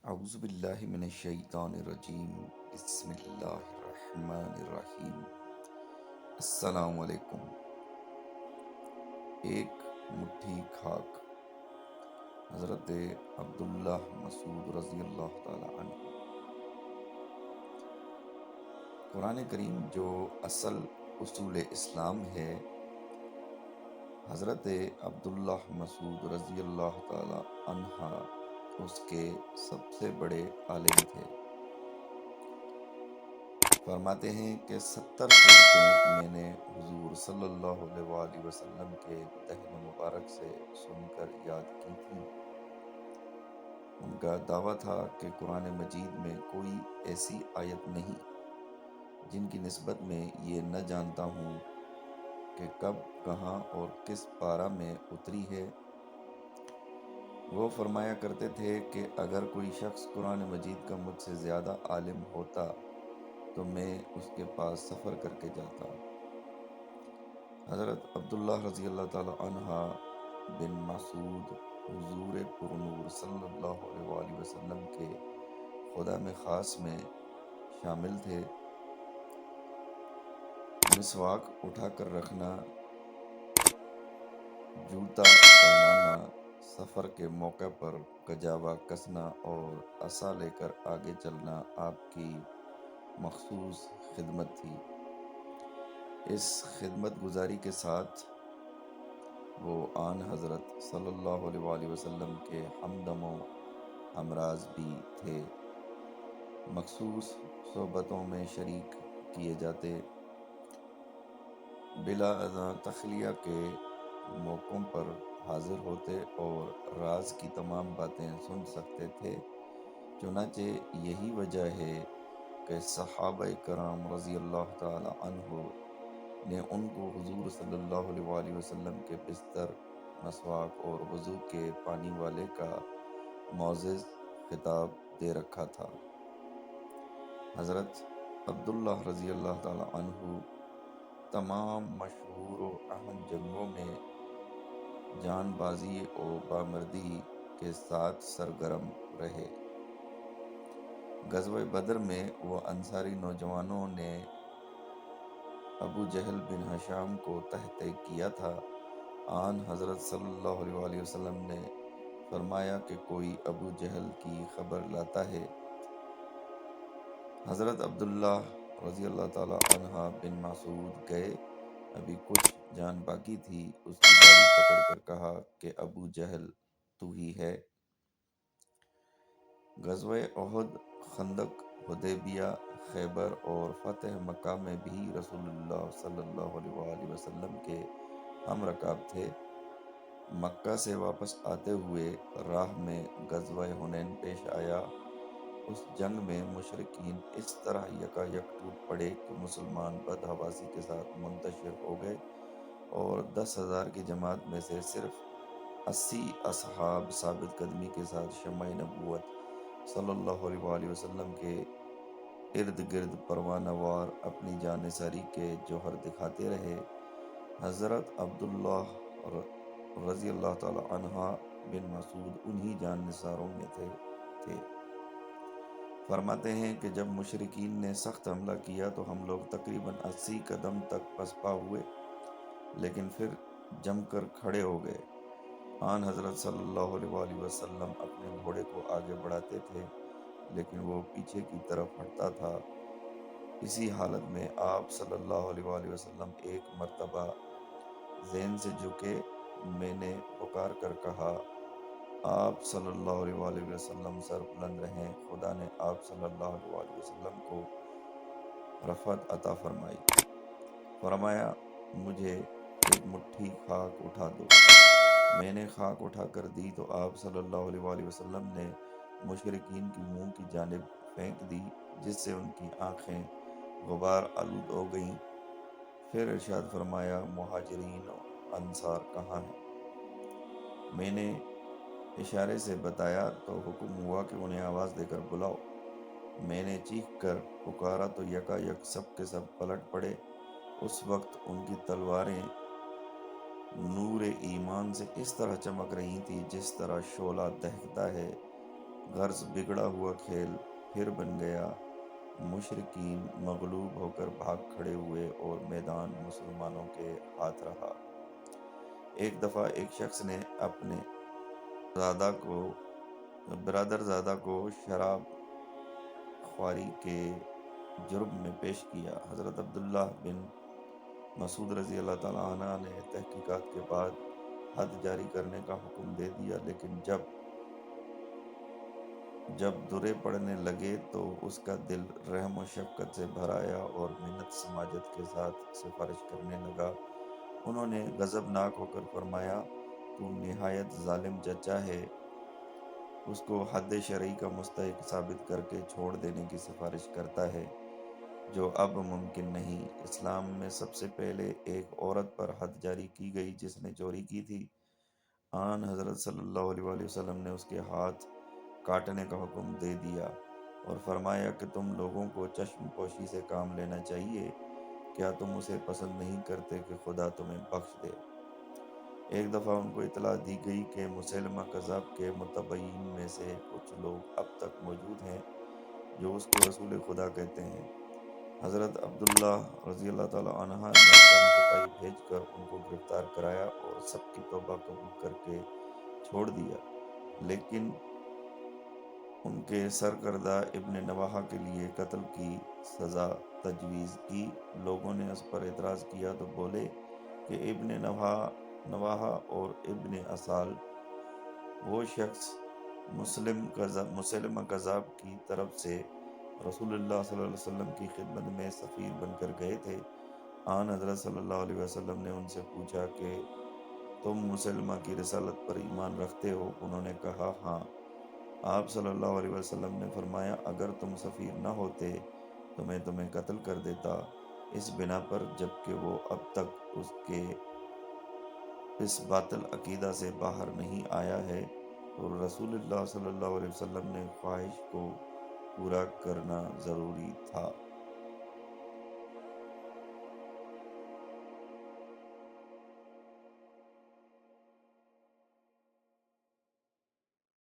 اعوذ باللہ من الشیطان الرجیم، بسم اللہ الرحمن الرحیم۔ السلام علیکم۔ ایک مٹھی خاک، حضرت عبداللہ مسعود رضی اللہ تعالی عنہ۔ قرآن کریم جو اصل اصول اسلام ہے، حضرت عبداللہ مسعود رضی اللہ تعالی عنہ اس کے سب سے بڑے عالم تھے۔ فرماتے ہیں کہ 70 صورتیں میں نے حضور صلی اللہ علیہ وآلہ وسلم کے دہن مبارک سے سن کر یاد کی تھیں۔ ان کا دعویٰ تھا کہ قرآن مجید میں کوئی ایسی آیت نہیں جن کی نسبت میں یہ نہ جانتا ہوں کہ کب، کہاں اور کس پارہ میں اتری ہے۔ وہ فرمایا کرتے تھے کہ اگر کوئی شخص قرآن مجید کا مجھ سے زیادہ عالم ہوتا تو میں اس کے پاس سفر کر کے جاتا۔ حضرت عبداللہ رضی اللہ تعالی عنہ بن مسعود حضور پرنور صلی اللہ علیہ وآلہ وسلم کے خدا میں خاص میں شامل تھے۔ مسواک اٹھا کر رکھنا، جوتا پہنانا، سفر کے موقع پر کجاوا کسنا اور عصا لے کر آگے چلنا آپ کی مخصوص خدمت تھی۔ اس خدمت گزاری کے ساتھ وہ آن حضرت صلی اللہ علیہ وآلہ وسلم کے ہمدم و ہمراز بھی تھے۔ مخصوص صحبتوں میں شریک کیے جاتے، بلا اذاں تخلیہ کے موقعوں پر حاضر ہوتے اور راز کی تمام باتیں سن سکتے تھے۔ چنانچہ یہی وجہ ہے کہ صحابہ کرام رضی اللہ تعالی عنہ نے ان کو حضور صلی اللہ علیہ وآلہ وسلم کے بستر، مسواک اور وضو کے پانی والے کا معزز خطاب دے رکھا تھا۔ حضرت عبداللہ رضی اللہ تعالی عنہ تمام مشہور و اہم جنگوں میں جان بازی و بامردی کے ساتھ سرگرم رہے۔ غزوہ بدر میں وہ انصاری نوجوانوں نے ابو جہل بن ہشام کو تحت کیا تھا۔ آن حضرت صلی اللہ علیہ وآلہ وسلم نے فرمایا کہ کوئی ابو جہل کی خبر لاتا ہے۔ حضرت عبداللہ رضی اللہ تعالی عنہ بن مسعود گئے، ابھی کچھ جان باقی تھی، اس کی داڑھی پکڑ کر کہا کہ ابو جہل تو ہی ہے۔ غزوہ احد، خندق، حدیبیہ، خیبر اور فتح مکہ میں بھی رسول اللہ صلی اللہ علیہ وآلہ وسلم کے ہم رکاب تھے۔ مکہ سے واپس آتے ہوئے راہ میں غزوہ حنین پیش آیا۔ اس جنگ میں مشرکین اس طرح یکا یک ٹوٹ پڑے کہ مسلمان بدحواسی کے ساتھ منتشر ہو گئے اور 10,000 کی جماعت میں سے صرف 80 اصحاب ثابت قدمی کے ساتھ شمع نبوت صلی اللہ علیہ وآلہ وسلم کے ارد گرد پروانہ وار اپنی جان نثاری کے جوہر دکھاتے رہے۔ حضرت عبداللہ رضی اللہ تعالی عنہ بن مسعود انہی جان نثاروں میں تھے۔ فرماتے ہیں کہ جب مشرکین نے سخت حملہ کیا تو ہم لوگ تقریباً 80 قدم تک پسپا ہوئے، لیکن پھر جم کر کھڑے ہو گئے۔ آن حضرت صلی اللہ علیہ وآلہ وسلم اپنے گھوڑے کو آگے بڑھاتے تھے لیکن وہ پیچھے کی طرف ہٹتا تھا۔ اسی حالت میں آپ صلی اللہ علیہ وآلہ وسلم ایک مرتبہ زین سے جھکے، میں نے پکار کر کہا، آپ صلی اللہ علیہ وآلہ وسلم سر بلند رہیں۔ خدا نے آپ صلی اللہ علیہ وآلہ وسلم کو رفعت عطا فرمائی۔ فرمایا، مجھے ایک مٹھی خاک اٹھا دو۔ میں نے خاک اٹھا کر دی تو آپ صلی اللہ علیہ وآلہ وسلم نے مشرکین کی منہ کی جانب پھینک دی، جس سے ان کی آنکھیں غبار آلود ہو گئیں۔ پھر ارشاد فرمایا، مہاجرین و انصار کہاں ہیں؟ میں نے اشارے سے بتایا تو حکم ہوا کہ انہیں آواز دے کر بلاؤ۔ میں نے چیخ کر پکارا تو یکا یک سب کے سب پلٹ پڑے۔ اس وقت ان کی تلواریں نور ایمان سے اس طرح چمک رہی تھی جس طرح شعلہ دہکتا ہے۔ غرض بگڑا ہوا کھیل پھر بن گیا۔ مشرکین مغلوب ہو کر بھاگ کھڑے ہوئے اور میدان مسلمانوں کے ہاتھ رہا۔ ایک دفعہ ایک شخص نے اپنے برادر زادہ کو شراب خواری کے جرم میں پیش کیا۔ حضرت عبداللہ بن مسعود رضی اللہ تعالیٰ عنہ نے تحقیقات کے بعد حد جاری کرنے کا حکم دے دیا، لیکن جب درے پڑنے لگے تو اس کا دل رحم و شفقت سے بھر آیا اور منت سماجت کے ساتھ سفارش کرنے لگا۔ انہوں نے غضبناک ہو کر فرمایا، تو نہایت ظالم جچا ہے، اس کو حد شرعی کا مستحق ثابت کر کے چھوڑ دینے کی سفارش کرتا ہے، جو اب ممکن نہیں۔ اسلام میں سب سے پہلے ایک عورت پر حد جاری کی گئی جس نے چوری کی تھی۔ آن حضرت صلی اللہ علیہ وآلہ وسلم نے اس کے ہاتھ کاٹنے کا حکم دے دیا اور فرمایا کہ تم لوگوں کو چشم پوشی سے کام لینا چاہیے، کیا تم اسے پسند نہیں کرتے کہ خدا تمہیں بخش دے؟ ایک دفعہ ان کو اطلاع دی گئی کہ مسیلمہ کذاب کے متبعین میں سے کچھ لوگ اب تک موجود ہیں جو اس کو رسول خدا کہتے ہیں۔ حضرت عبداللہ رضی اللہ تعالیٰ عنہ نے چند سپاہی بھیج کر ان کو گرفتار کرایا اور سب کی توبہ قبول کر کے چھوڑ دیا، لیکن ان کے سرکردہ ابن نواحہ کے لیے قتل کی سزا تجویز کی۔ لوگوں نے اس پر اعتراض کیا تو بولے کہ ابن نواحہ اور ابن اسال وہ شخص مسلمہ کذاب کی طرف سے رسول اللہ صلی اللہ علیہ وسلم کی خدمت میں سفیر بن کر گئے تھے۔ آن حضرت صلی اللہ علیہ وسلم نے ان سے پوچھا کہ تم مسلمہ کی رسالت پر ایمان رکھتے ہو؟ انہوں نے کہا ہاں۔ آپ صلی اللہ علیہ وسلم نے فرمایا، اگر تم سفیر نہ ہوتے تو میں تمہیں قتل کر دیتا، اس بنا پر جبکہ وہ اب تک اس کے اس باطل عقیدہ سے باہر نہیں آیا ہے، تو رسول اللہ صلی اللہ علیہ وسلم نے خواہش کو پورا کرنا ضروری تھا۔